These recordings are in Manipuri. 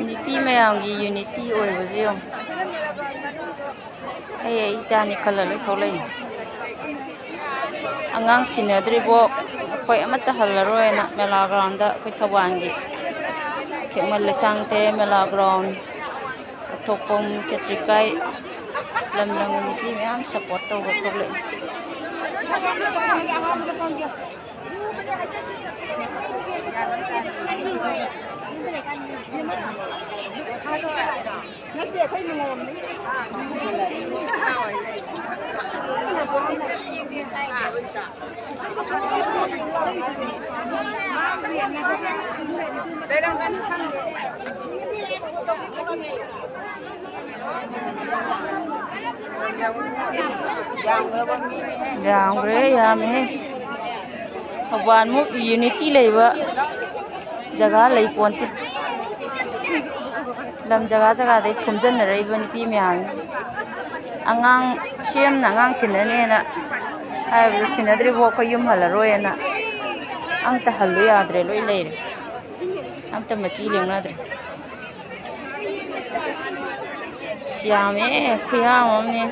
Nipi mayamgi unity oibaje yong ai isani khalalo tholai angang sinadribo koi amata halaroena mela ground da koi thawangi khekmal lesangte mela ground thokpom ketrikai lamlang nipi mayam support tawba tholai Nanti aku ini ngomong ni. Yang bre ya me Thawban mu unity leiba jaga lei ponti lam jaga jaga dei thumjan na rei bani pi myang angang siam na angang sinane na ai sinadri bo ko yum hala roe na amta halu yadre loi leire amta machi lengna dre siame khuyam amne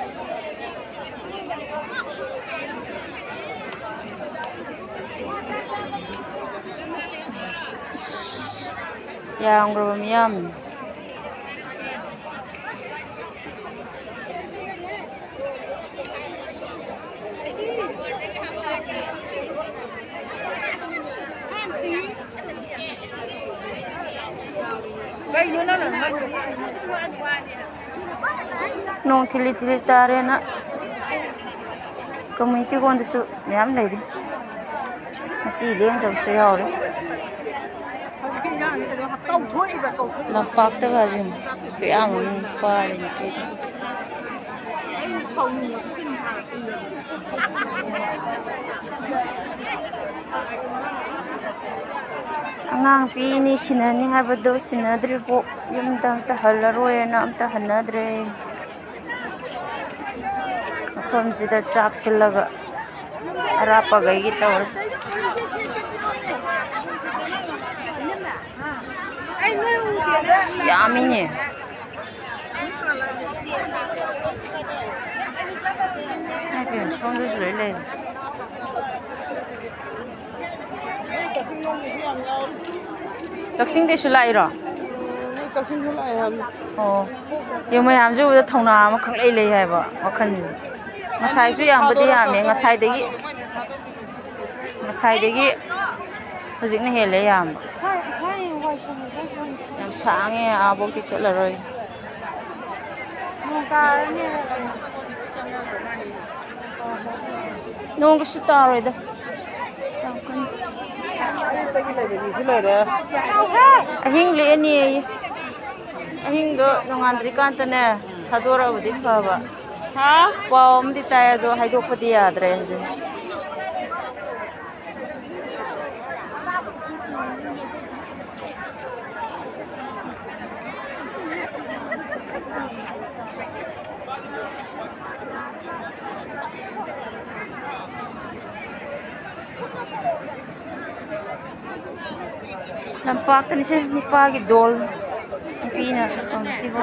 yang romiyam nong thili thili tare na community kon su yam lei di asi leng dau se yaw lampak ta ga jin ke am pa ni ke angang pi ni sinani habado sinadri bo yum dang ta halaroe na am ta hanadre from sida chak silaga arapa gai gi tawr yamini ai sondu lele Laksing de sulai ro Laksing sulai ham oh yung mayam ju da thongna ma khang lei lei hai ba wakhan ngasai su yam badi yam me ngasai degi hojik na hele yam yam sange abok ti chala roi nong su ta roi da ahing le ni ahing do nongandri kan tane thadora budi phaba ha pawm di ta do haidok padi yadre lampak ni se nipa gi dol pina ti bo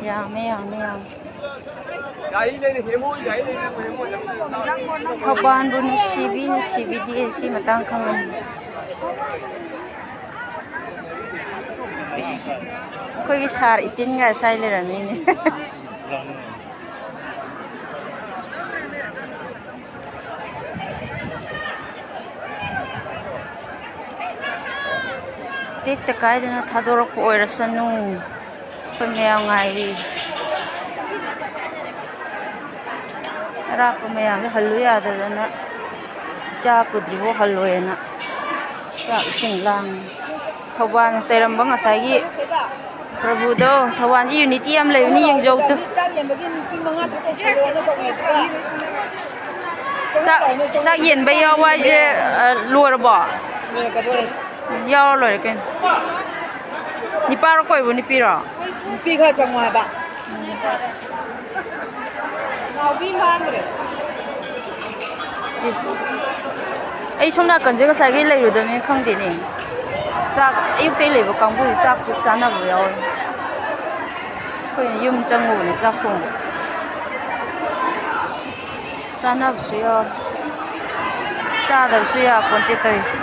yang Kaban bu ni sibi di si matang khang koi gi sar itin ga sai le rami ni tek takai dana thador ko oirasanu koi meyang ngai Rap mayam halu ya dana cha kudribo haloena sa sing lang Thawban seram bang asai gi Prabhu do Thawban ji unity am lei ni yeng jau tu sa yen bai yaw wa je luar ba yaw loi ken ni pa ro koi bu ni pi ro pi kha changwa ba ꯉꯥꯎꯕꯤ ꯃꯥꯟꯈ꯭ꯔꯦ ꯑꯩ ꯁꯣꯝ ꯅꯥꯀꯟꯁꯦ ꯉꯁꯥꯏꯒꯤ ꯂꯩꯔꯨꯗꯕꯅꯤ ꯈꯪꯗꯦꯅꯦ ꯆꯥꯛ ꯑꯌꯨꯛꯇꯩ ꯂꯩꯕ ꯀꯥꯡꯕꯨꯗꯤ ꯆꯥꯛꯇꯨ ꯆꯥꯅꯕ ꯌꯥꯎꯋꯦ ꯑꯩꯈꯣꯏꯅ ꯌꯨꯝ ꯆꯪꯉꯨꯕꯅꯤ ꯆꯥꯛ ꯊꯣꯡꯕ ꯆꯥꯅꯕꯁꯨ ꯌꯥꯎꯋꯦ ꯆꯥꯗꯕꯁꯨ ꯌꯥꯄꯣꯟꯇꯦ ꯇꯧꯔꯤꯁꯦ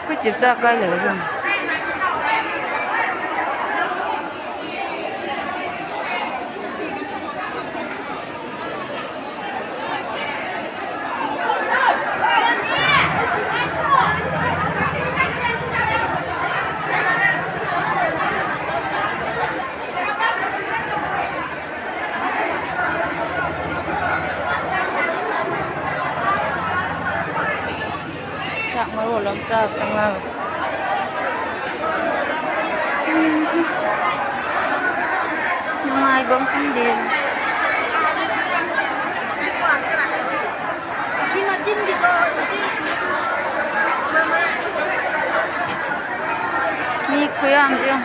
ꯑꯩꯈꯣꯏ ꯆꯤꯞ ꯆꯥꯛ ꯀꯥꯏ ꯂꯩꯔꯖꯥꯠꯅꯣ chạc mới một lần sao sang nào nhưng mai vẫn không đi đi khuya ăn chưa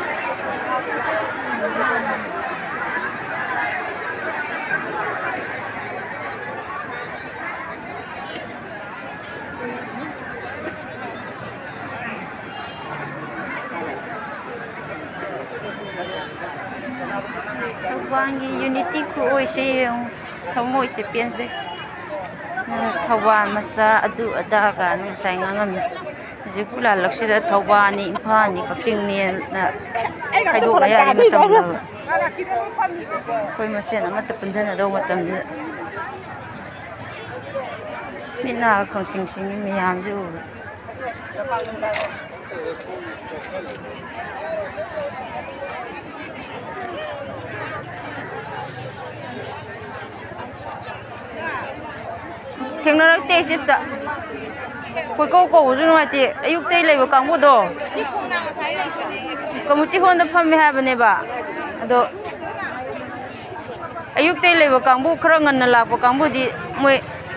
Thawwangi unity ku oise thamoise penje Thawwan masa adu ada ga nang sai ngangam jipula laksida Thawwani Imphal Kaching ni na khaidok la ya ni matam la koi masen amata punjana do matam ni mina khongsing sing miyam ju Teknologi sipsa, koi kau ujung mati, ayuk teh lagi kamu do. Kamu tihon dapat mihab neba, ado ayuk teh lagi kamu kerangan nalak, kamu di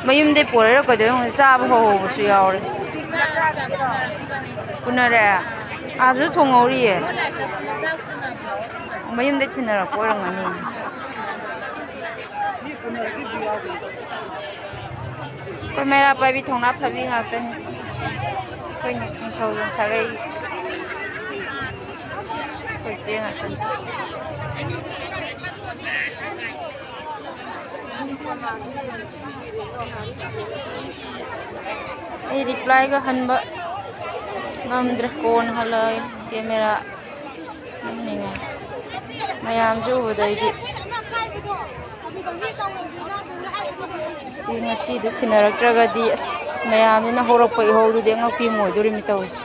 mayum deh pura kau deh, sab ho busu yaur. Punara, azu thongori ye, mayum deh cina pura ngani. Koi mera pai bi thongna phabi ngaktan koi ni thau jong sagai koi se ngaktan ai reply ga hanba ngamdre kon halai camera ninga mayam ju budai di ngasi da sinaraktragadi mayamina horakpa ihawdu de ngakpi moiduri mi tawis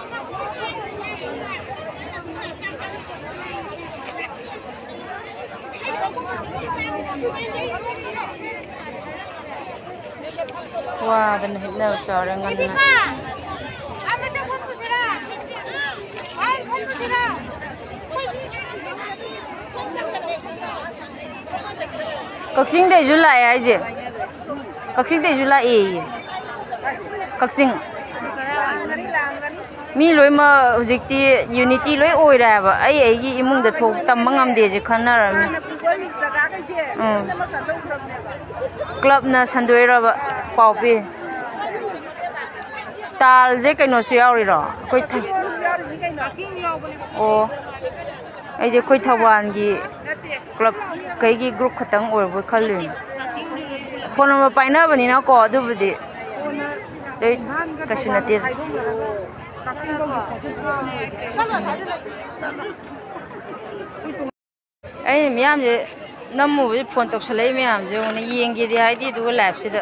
wa dan hidna usara nganna Kaching de July ai je Kaching de July Kaching mi loi ma hujikti unity loi oi ra ba ai gi imung da thok tam mangam de je khanar mi club na sandoi ra ba pau pi tal je kaino su yauri ro koi thi o ai je koi Thawwan gi club kai gi group khatang or bo khalin phone number paina bani na ko adu budi dei kashinati ai miyam je namu phone tok salai miyam je ne yengi di haidi du live sida